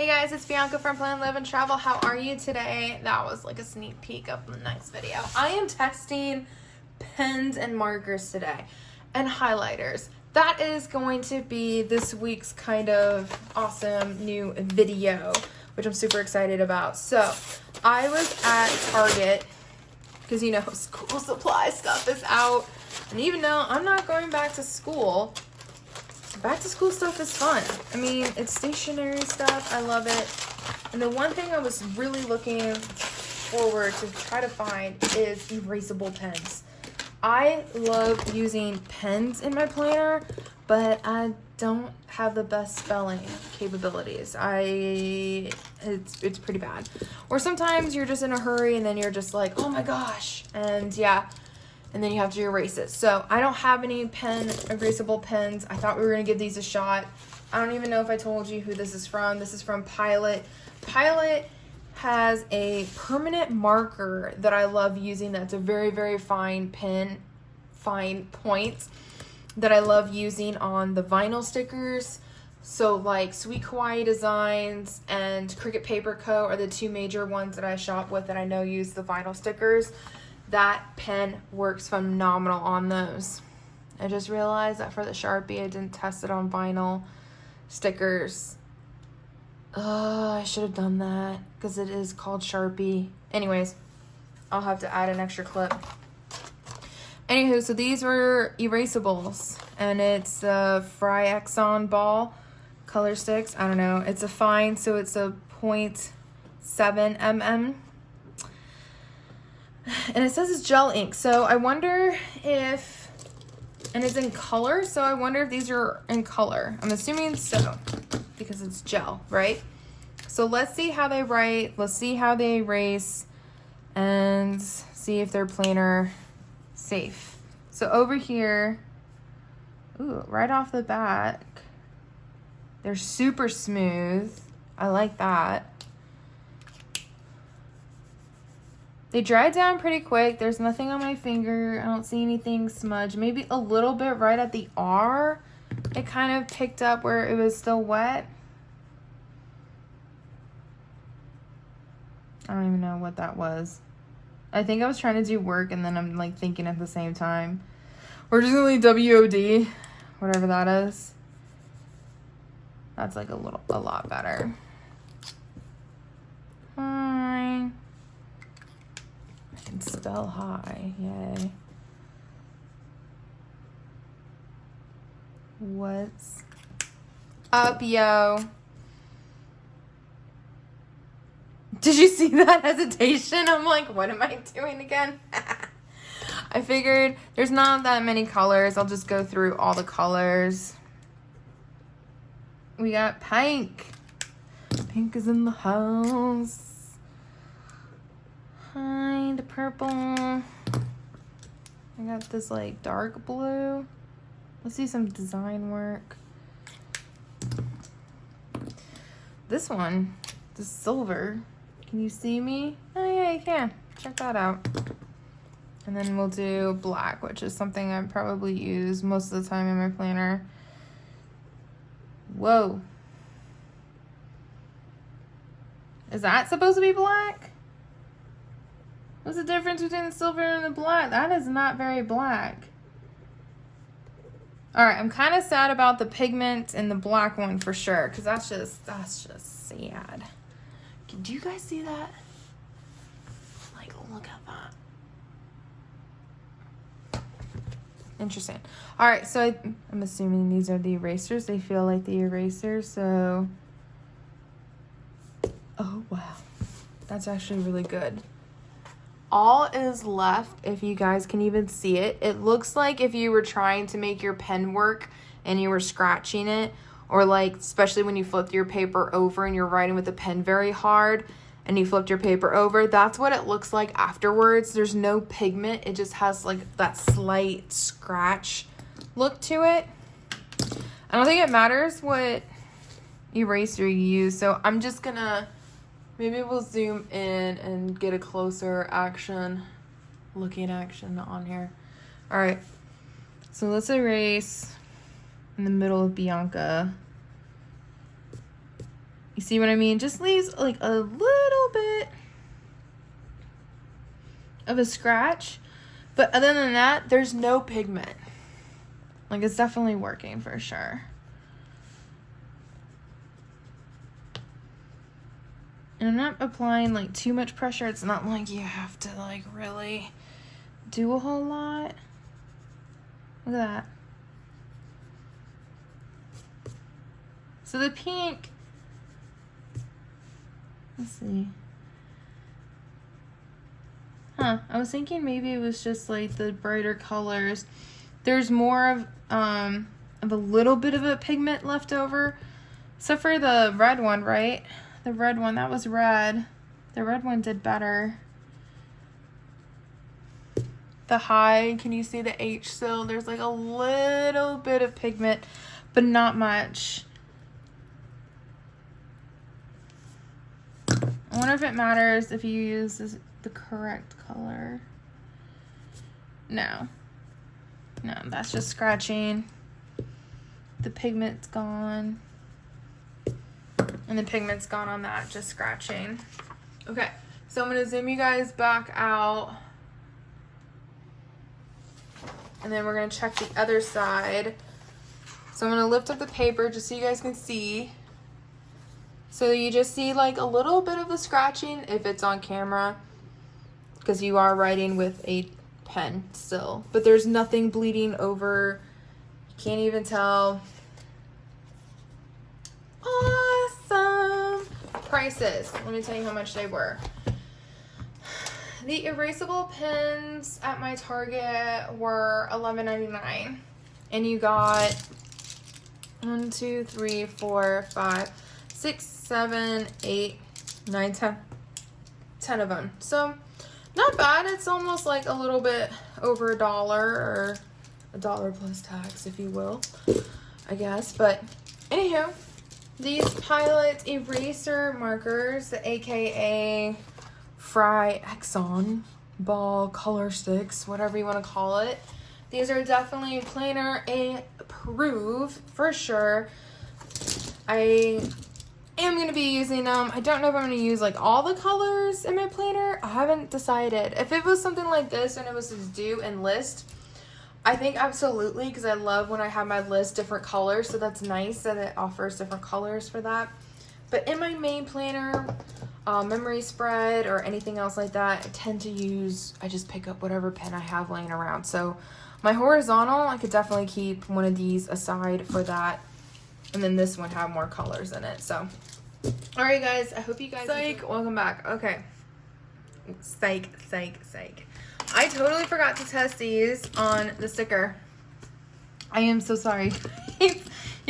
Hey guys, it's Bianca from Plan.Live.Travel. How are you today? That was like a sneak peek of the next video. I am testing pens and markers today and highlighters. That is going to be this week's kind of awesome new video, which I'm super excited about. So I was at Target because you know school supply stuff is out, and even though I'm not going back to school, back to school stuff is fun. I mean, it's stationery stuff. I love it. And the one thing I was really looking forward to try to find is erasable pens. I love using pens in my planner, but I don't have the best spelling capabilities. It's pretty bad. Or sometimes you're just in a hurry and then you're just like, oh my gosh. And yeah. And then you have to erase it. So I don't have any erasable pens. I thought we were gonna give these a shot. I don't even know if I told you who this is from. This is from Pilot. Pilot has a permanent marker that I love using. That's a very, very fine pen, fine points that I love using on the vinyl stickers. So like Sweet Kawaii Designs and Cricut Paper Co. are the two major ones that I shop with that I know use the vinyl stickers. That pen works phenomenal on those. I just realized that for the Sharpie, I didn't test it on vinyl stickers. I should have done that because it is called Sharpie. Anyways, I'll have to add an extra clip. Anywho, so these were erasables, and it's a Fry Exxon ball color sticks. I don't know. It's a fine, so it's a 0.7 mm. And it says it's gel ink, so I wonder if, and it's in color, so I wonder if these are in color. I'm assuming so, because it's gel, right? So let's see how they write, let's see how they erase, and see if they're planner safe. So over here, ooh, right off the back, they're super smooth. I like that. They dry down pretty quick. There's nothing on my finger. I don't see anything smudged. Maybe a little bit right at the R. It kind of picked up where it was still wet. I don't even know what that was. I think I was trying to do work and then I'm like thinking at the same time. Originally WOD, whatever that is. That's like a lot better. Hi. And spell hi, yay. What's up, yo? Did you see that hesitation? I'm like, what am I doing again? I figured there's not that many colors. I'll just go through all the colors. We got pink. Pink is in the house. Hi, the purple. I got this like dark blue. Let's see some design work. This one, the silver. Can you see me? Oh yeah, you can. Check that out. And then we'll do black, which is something I probably use most of the time in my planner. Whoa. Is that supposed to be black? What's the difference between the silver and the black? That is not very black. All right, I'm kind of sad about the pigment in the black one for sure, because that's just sad. Do you guys see that? Like, look at that. Interesting. All right, so I'm assuming these are the erasers. They feel like the erasers, so. Oh, wow. That's actually really good. All is left, if you guys can even see it, it looks like if you were trying to make your pen work and you were scratching it, or like, especially when you flipped your paper over and you're writing with the pen very hard and you flipped your paper over, that's what it looks like afterwards. There's no pigment. It just has like that slight scratch look to it. I don't think it matters what eraser you use, so I'm just gonna, maybe we'll zoom in and get a closer looking action on here. All right, so let's erase in the middle of Bianca. You see what I mean? Just leaves like a little bit of a scratch. But other than that, there's no pigment. Like, it's definitely working for sure. And I'm not applying like too much pressure. It's not like you have to like really do a whole lot. Look at that. So the pink, let's see. I was thinking maybe it was just like the brighter colors. There's more of a little bit of a pigment left over. Except for the red one, right? The red one, that was red. The red one did better. The high, can you see the H still? There's like a little bit of pigment, but not much. I wonder if it matters if you use the correct color. No, that's just scratching. The pigment's gone. And the pigment's gone on that, just scratching. Okay, so I'm gonna zoom you guys back out. And then we're gonna check the other side. So I'm gonna lift up the paper just so you guys can see. So you just see like a little bit of the scratching if it's on camera, because you are writing with a pen still, but there's nothing bleeding over. You can't even tell. Awesome. Prices, let me tell you how much they were. The erasable pens at my Target were $11.99, and you got 1, 2, 3, 4, 5, 6, 7, 8, 9, 10 of them. So not bad. It's almost like a little bit over $1, or $1 plus tax, if you will, I guess. But anywho, these Pilot eraser markers, the AKA Fry Exxon ball color sticks, whatever you want to call it. These are definitely planner approved for sure. I am going to be using them. I don't know if I'm going to use like all the colors in my planner. I haven't decided. If it was something like this and it was to do and list, I think absolutely, because I love when I have my list different colors, so that's nice that it offers different colors for that. But in my main planner, memory spread or anything else like that, I just pick up whatever pen I have laying around. So my horizontal, I could definitely keep one of these aside for that, and then this one have more colors in it. So all right guys, I hope you guys welcome back. Okay, psych. I totally forgot to test these on the sticker. I am so sorry. You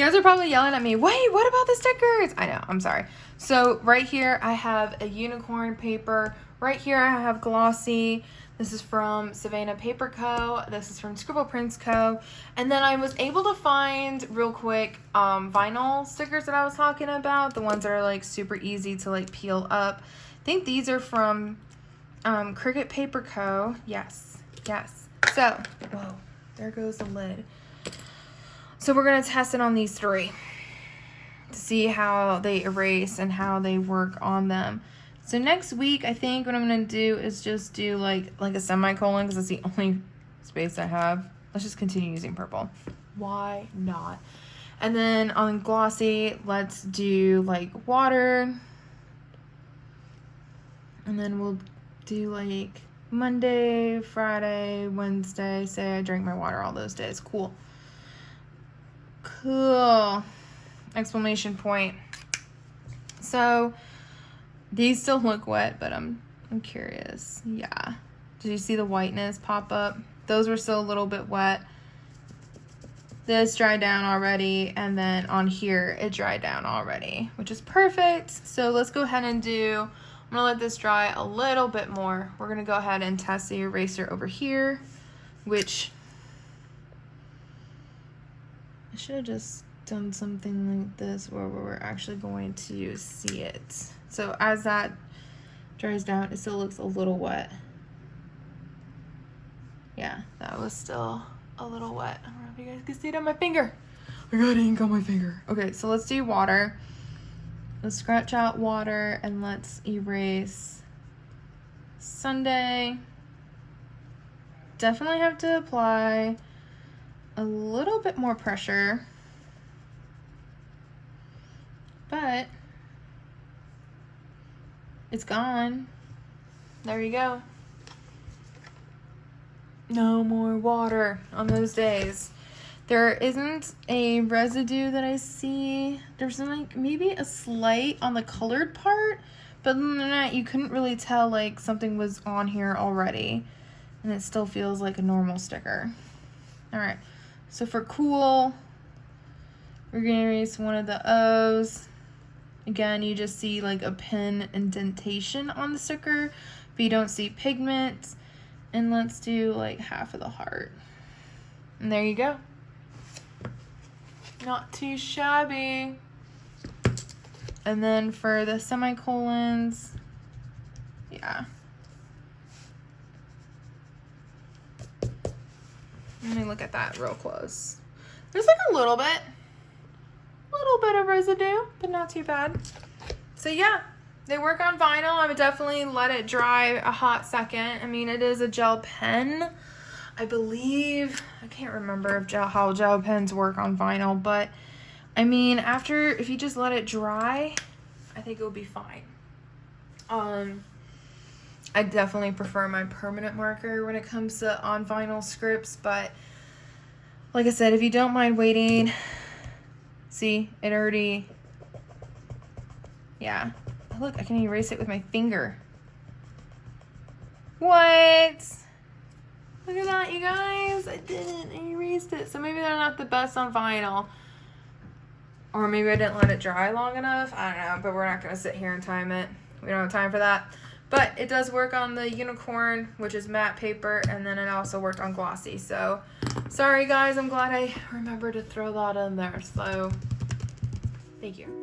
guys are probably yelling at me, wait, what about the stickers? I know, I'm sorry. So right here I have a unicorn paper. Right here I have glossy. This is from Savannah Paper Co. This is from Scribble Prints Co. And then I was able to find real quick vinyl stickers that I was talking about. The ones that are like super easy to like peel up. I think these are from Cricut Paper Co. Yes. So, whoa, there goes the lid. So we're going to test it on these 3 to see how they erase and how they work on them. So next week, I think what I'm going to do is just do like a semicolon, because that's the only space I have. Let's just continue using purple. Why not? And then on glossy, let's do like water. And then we'll do like Monday, Friday, Wednesday. Say I drink my water all those days. Cool. Exclamation point. So these still look wet, but I'm curious. Yeah. Did you see the whiteness pop up? Those were still a little bit wet. This dried down already, and then on here it dried down already, which is perfect. So let's go ahead and I'm gonna let this dry a little bit more. We're gonna go ahead and test the eraser over here, which I should have just done something like this where we're actually going to see it. So as that dries down, it still looks a little wet. Yeah, that was still a little wet. I don't know if you guys can see it on my finger. I got ink on my finger. Okay, so let's do water. Let's scratch out water and let's erase Sunday. Definitely have to apply a little bit more pressure, but it's gone. There you go. No more water on those days. There isn't a residue that I see. There's like maybe a slight on the colored part, but other than that, you couldn't really tell like something was on here already. And it still feels like a normal sticker. All right, so for cool, we're gonna erase one of the O's. Again, you just see like a pen indentation on the sticker, but you don't see pigment. And let's do like half of the heart. And there you go. Not too shabby. And then for the semicolons, yeah. Let me look at that real close. There's like a little bit of residue, but not too bad. So yeah, they work on vinyl. I would definitely let it dry a hot second. I mean, it is a gel pen. I believe, I can't remember if how gel pens work on vinyl, but I mean, if you just let it dry, I think it will be fine. I definitely prefer my permanent marker when it comes to on vinyl scripts, but like I said, if you don't mind waiting, see, it already, yeah. Look, I can erase it with my finger. What? Look at that, you guys. I didn't. I erased it. So maybe they're not the best on vinyl. Or maybe I didn't let it dry long enough. I don't know, but we're not going to sit here and time it. We don't have time for that. But it does work on the unicorn, which is matte paper, and then it also worked on glossy. So, sorry guys, I'm glad I remembered to throw that in there. So, thank you.